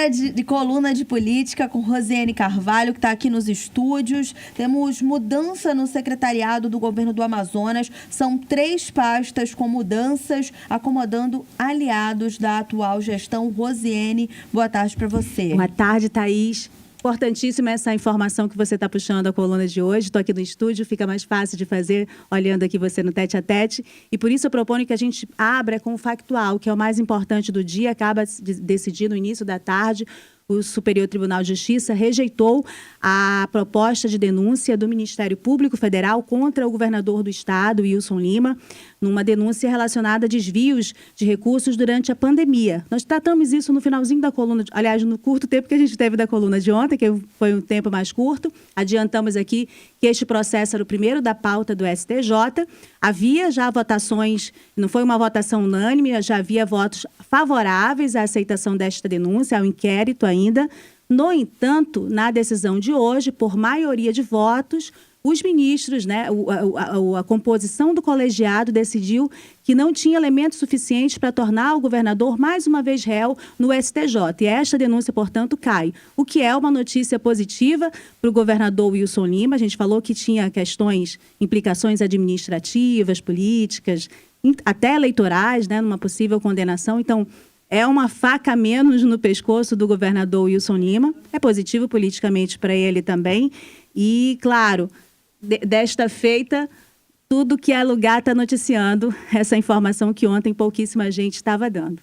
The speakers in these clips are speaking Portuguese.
hora de coluna de política com Rosiane Carvalho, que está aqui nos estúdios. Temos mudança no secretariado do governo do Amazonas. São 3 pastas com mudanças, acomodando aliados da atual gestão. Rosiane, boa tarde para você. Boa tarde, Thaís. Importantíssima essa informação que você está puxando a coluna de hoje. Estou aqui no estúdio, fica mais fácil de fazer olhando aqui você no tete-a-tete. E por isso eu proponho que a gente abra com o factual, que é o mais importante do dia. Acaba de decidir no início da tarde. O Superior Tribunal de Justiça rejeitou a proposta de denúncia do Ministério Público Federal contra o governador do estado, Wilson Lima, numa denúncia relacionada a desvios de recursos durante a pandemia. Nós tratamos isso no finalzinho da coluna, aliás, no curto tempo que a gente teve da coluna de ontem, que foi um tempo mais curto. Adiantamos aqui que este processo era o primeiro da pauta do STJ. Havia já votações, não foi uma votação unânime, já havia votos favoráveis à aceitação desta denúncia, ao inquérito ainda. No entanto, na decisão de hoje, por maioria de votos, os ministros, a composição do colegiado decidiu que não tinha elementos suficientes para tornar o governador mais uma vez réu no STJ. E esta denúncia, portanto, cai. O que é uma notícia positiva para o governador Wilson Lima. A gente falou que tinha implicações administrativas, políticas, até eleitorais, numa possível condenação. Então, é uma faca a menos no pescoço do governador Wilson Lima. É positivo politicamente para ele também. E, claro, desta feita, tudo que é lugar está noticiando essa informação que ontem pouquíssima gente estava dando.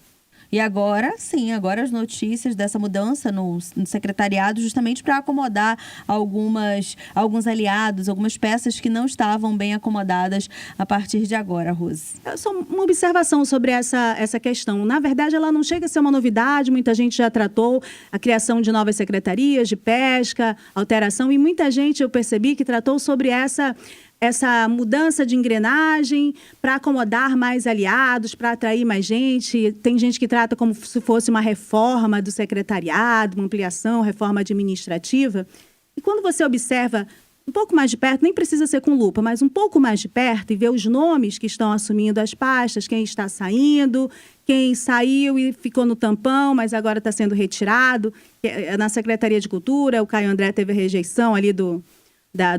E agora, sim, agora as notícias dessa mudança no secretariado, justamente para acomodar alguns aliados, algumas peças que não estavam bem acomodadas a partir de agora, Rose. Só uma observação sobre essa questão. Na verdade, ela não chega a ser uma novidade, muita gente já tratou a criação de novas secretarias de pesca, alteração, e muita gente, eu percebi, que tratou sobre essa mudança de engrenagem para acomodar mais aliados, para atrair mais gente. Tem gente que trata como se fosse uma reforma do secretariado, uma ampliação, reforma administrativa. E quando você observa um pouco mais de perto, nem precisa ser com lupa, mas um pouco mais de perto, e ver os nomes que estão assumindo as pastas, quem está saindo, quem saiu e ficou no tampão, mas agora está sendo retirado. Na Secretaria de Cultura, o Caio André teve a rejeição ali do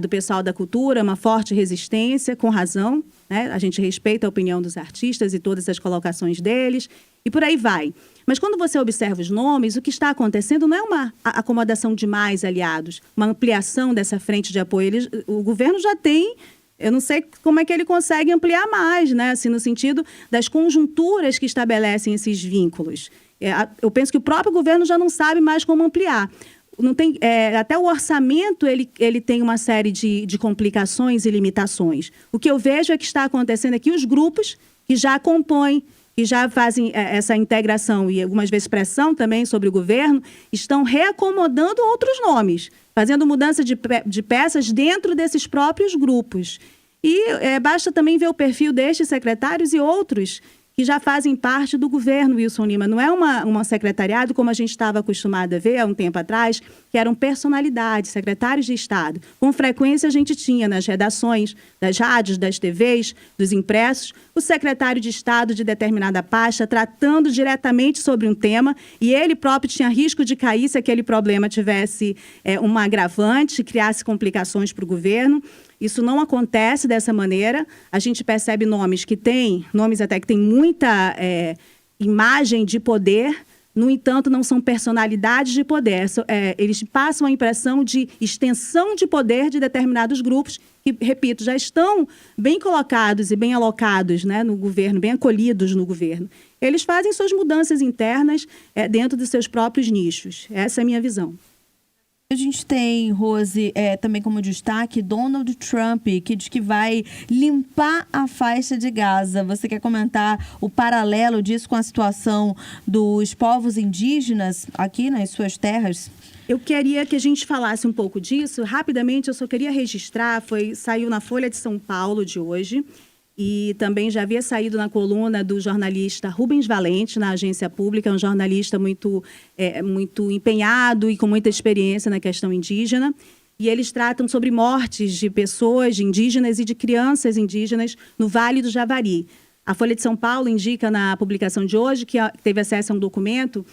pessoal da cultura, uma forte resistência, com razão, né? A gente respeita a opinião dos artistas e todas as colocações deles, e por aí vai. Mas quando você observa os nomes, o que está acontecendo não é uma acomodação de mais aliados, uma ampliação dessa frente de apoio. O governo já tem, eu não sei como é que ele consegue ampliar mais, né? Assim, no sentido das conjunturas que estabelecem esses vínculos. Eu penso que o próprio governo já não sabe mais como ampliar. Não tem, até o orçamento ele tem uma série de complicações e limitações. O que eu vejo é que está acontecendo aqui os grupos que já compõem, que já fazem essa integração e algumas vezes pressão também sobre o governo, estão reacomodando outros nomes, fazendo mudança de peças dentro desses próprios grupos. E basta também ver o perfil destes secretários e outros que já fazem parte do governo Wilson Lima. Não é um secretariado como a gente estava acostumado a ver há um tempo atrás, que eram personalidades, secretários de Estado. Com frequência a gente tinha nas redações das rádios, das TVs, dos impressos, o secretário de Estado de determinada pasta tratando diretamente sobre um tema, e ele próprio tinha risco de cair se aquele problema tivesse um agravante, criasse complicações para o governo. Isso não acontece dessa maneira. A gente percebe nomes até que têm muita imagem de poder, no entanto, não são personalidades de poder. Eles passam a impressão de extensão de poder de determinados grupos que, repito, já estão bem colocados e bem alocados, né, no governo, bem acolhidos no governo. Eles fazem suas mudanças internas dentro dos seus próprios nichos. Essa é a minha visão. A gente tem, Rose, também como destaque, Donald Trump, que diz que vai limpar a faixa de Gaza. Você quer comentar o paralelo disso com a situação dos povos indígenas aqui nas suas terras? Eu queria que a gente falasse um pouco disso. Rapidamente, eu só queria registrar, saiu na Folha de São Paulo de hoje, e também já havia saído na coluna do jornalista Rubens Valente, na Agência Pública, um jornalista muito empenhado e com muita experiência na questão indígena. E eles tratam sobre mortes de pessoas indígenas e de crianças indígenas no Vale do Javari. A Folha de São Paulo indica na publicação de hoje, que teve acesso a um documento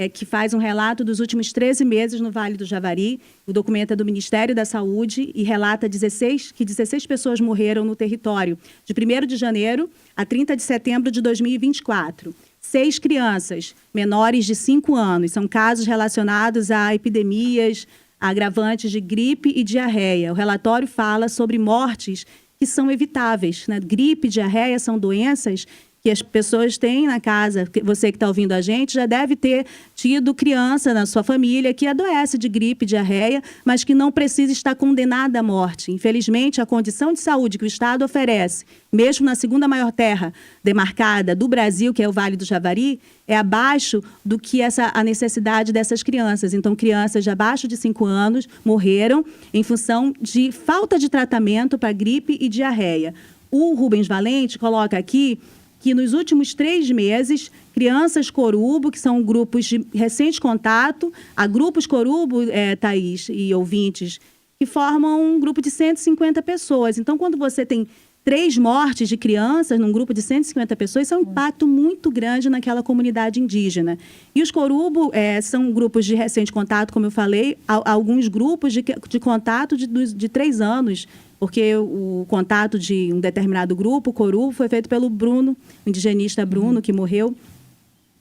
que faz um relato dos últimos 13 meses no Vale do Javari. O documento é do Ministério da Saúde e relata que 16 pessoas morreram no território de 1º de janeiro a 30 de setembro de 2024. 6 crianças menores de 5 anos. São casos relacionados a epidemias, a agravantes de gripe e diarreia. O relatório fala sobre mortes que são evitáveis, né? Gripe e diarreia são doenças que as pessoas têm na casa. Você que está ouvindo a gente já deve ter tido criança na sua família que adoece de gripe, diarreia, mas que não precisa estar condenada à morte. Infelizmente, a condição de saúde que o Estado oferece, mesmo na segunda maior terra demarcada do Brasil, que é o Vale do Javari, é abaixo do que a necessidade dessas crianças. Então, crianças de abaixo de 5 anos morreram em função de falta de tratamento para gripe e diarreia. O Rubens Valente coloca aqui que nos últimos 3 meses, crianças Corubo, que são grupos de recente contato, há grupos Corubo, Thaís e ouvintes, que formam um grupo de 150 pessoas. Então, quando você tem 3 mortes de crianças num grupo de 150 pessoas, isso é um impacto muito grande naquela comunidade indígena. E os Corubo são grupos de recente contato, como eu falei, alguns grupos de contato de 3 anos, porque o contato de um determinado grupo, o Corubo, foi feito pelo Bruno, o indigenista Bruno, que morreu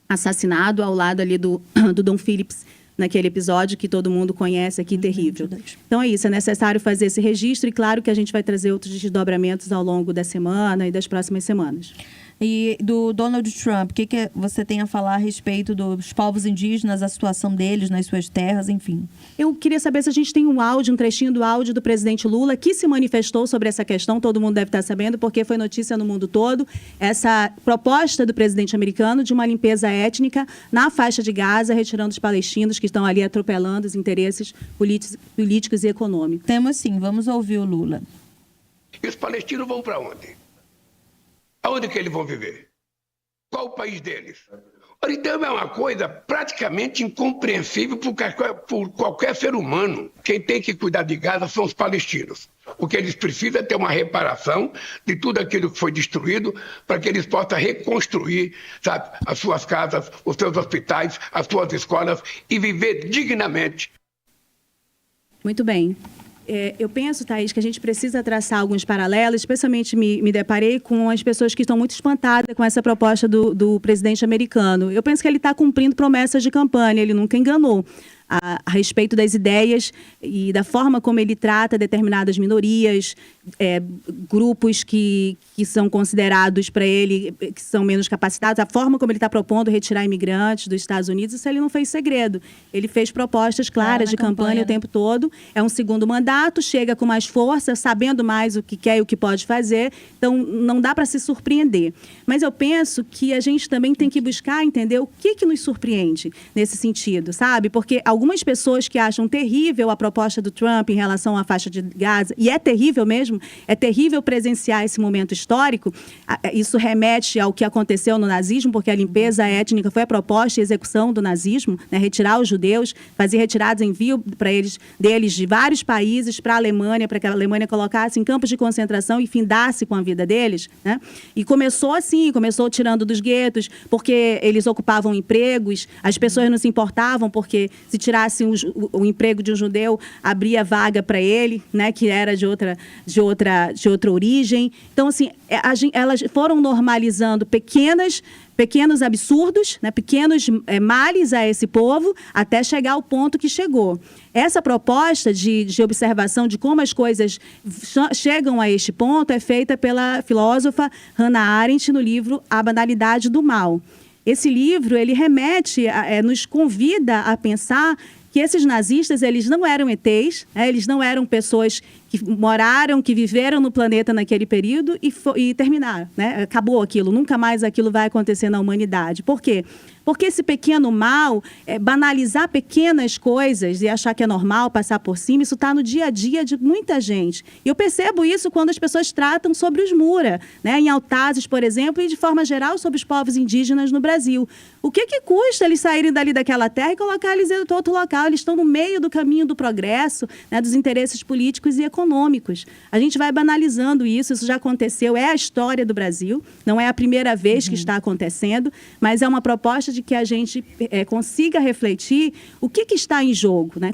assassinado ao lado ali do Dom Phillips, naquele episódio que todo mundo conhece aqui, terrível. Então é isso, é necessário fazer esse registro e claro que a gente vai trazer outros desdobramentos ao longo da semana e das próximas semanas. E do Donald Trump, o que você tem a falar a respeito dos povos indígenas, a situação deles nas suas terras, enfim? Eu queria saber se a gente tem um trechinho do áudio do presidente Lula, que se manifestou sobre essa questão, todo mundo deve estar sabendo, porque foi notícia no mundo todo, essa proposta do presidente americano de uma limpeza étnica na faixa de Gaza, retirando os palestinos que estão ali atropelando os interesses políticos e econômicos. Temos sim, vamos ouvir o Lula. E os palestinos vão para onde? Aonde que eles vão viver? Qual o país deles? Ora, então é uma coisa praticamente incompreensível por qualquer ser humano. Quem tem que cuidar de Gaza são os palestinos. O que eles precisam é ter uma reparação de tudo aquilo que foi destruído para que eles possam reconstruir, sabe, as suas casas, os seus hospitais, as suas escolas e viver dignamente. Muito bem. Eu penso, Thaís, que a gente precisa traçar alguns paralelos, especialmente me deparei com as pessoas que estão muito espantadas com essa proposta do presidente americano. Eu penso que ele está cumprindo promessas de campanha, ele nunca enganou a respeito das ideias e da forma como ele trata determinadas minorias, grupos que são considerados para ele, que são menos capacitados, a forma como ele está propondo retirar imigrantes dos Estados Unidos, isso ele não fez segredo. Ele fez propostas claras de campanha o tempo todo. É um segundo mandato, chega com mais força, sabendo mais o que quer e o que pode fazer. Então, não dá para se surpreender. Mas eu penso que a gente também tem que buscar entender o que nos surpreende nesse sentido, sabe? Porque algumas pessoas que acham terrível a proposta do Trump em relação à faixa de Gaza, e é terrível mesmo, é terrível presenciar esse momento histórico, isso remete ao que aconteceu no nazismo, porque a limpeza étnica foi a proposta e execução do nazismo, né? Retirar os judeus, fazer retiradas, envio deles de vários países para a Alemanha, para que a Alemanha colocasse em campos de concentração e findasse com a vida deles, né? E começou assim, começou tirando dos guetos, porque eles ocupavam empregos, as pessoas não se importavam, porque se tirassem o emprego de um judeu, abria vaga para ele, né, que era de outra origem. Então, assim, elas foram normalizando pequenos absurdos, né, pequenos males a esse povo, até chegar ao ponto que chegou. Essa proposta de observação de como as coisas chegam a este ponto é feita pela filósofa Hannah Arendt no livro A Banalidade do Mal. Esse livro, ele remete, nos convida a pensar que esses nazistas, eles não eram ETs, né? Eles não eram pessoas que moraram, que viveram no planeta naquele período e terminaram, né? Acabou aquilo, nunca mais aquilo vai acontecer na humanidade. Por quê? Porque esse pequeno mal, banalizar pequenas coisas e achar que é normal passar por cima, isso está no dia a dia de muita gente. E eu percebo isso quando as pessoas tratam sobre os Mura, né? Em Altazes, por exemplo, e de forma geral sobre os povos indígenas no Brasil. O que custa eles saírem dali daquela terra e colocar eles em outro local? social, eles estão no meio do caminho do progresso, né, dos interesses políticos e econômicos. A gente vai banalizando isso já aconteceu, é a história do Brasil, não é a primeira vez que está acontecendo, mas é uma proposta de que a gente consiga refletir o que está em jogo, né?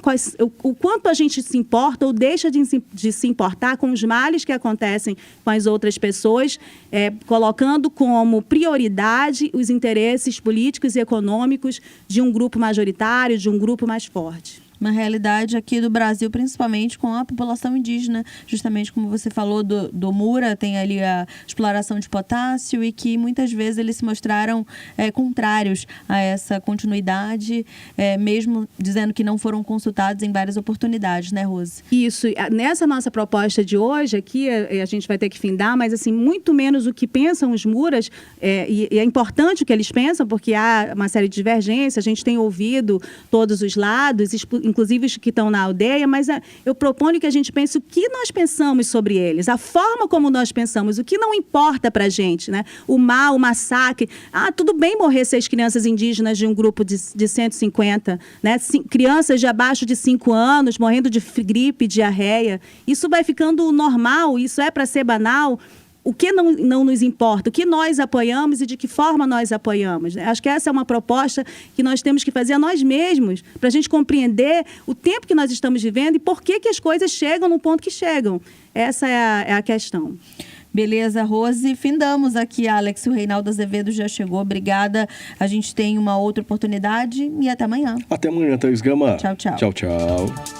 O quanto a gente se importa ou deixa de se importar com os males que acontecem com as outras pessoas, colocando como prioridade os interesses políticos e econômicos de um grupo majoritário, de um grupo mais forte. Uma realidade aqui do Brasil, principalmente com a população indígena, justamente como você falou do Mura, tem ali a exploração de potássio e que muitas vezes eles se mostraram contrários a essa continuidade, mesmo dizendo que não foram consultados em várias oportunidades, né, Rose? Isso. Nessa nossa proposta de hoje aqui, a gente vai ter que findar, mas assim, muito menos o que pensam os Muras, e é importante o que eles pensam, porque há uma série de divergências, a gente tem ouvido todos os lados, inclusive os que estão na aldeia, mas eu proponho que a gente pense o que nós pensamos sobre eles, a forma como nós pensamos, o que não importa para a gente, né? O mal, o massacre. Tudo bem morrer 6 crianças indígenas de um grupo de 150, né? Crianças de abaixo de 5 anos, morrendo de gripe, diarreia. Isso vai ficando normal, isso é para ser banal. O que não nos importa, o que nós apoiamos e de que forma nós apoiamos. Né? Acho que essa é uma proposta que nós temos que fazer a nós mesmos, para a gente compreender o tempo que nós estamos vivendo e por que as coisas chegam no ponto que chegam. Essa é a questão. Beleza, Rose. Findamos aqui, Alex. O Reinaldo Azevedo já chegou. Obrigada. A gente tem uma outra oportunidade e até amanhã. Até amanhã, Thaís Gama. Tchau, tchau. Tchau, tchau.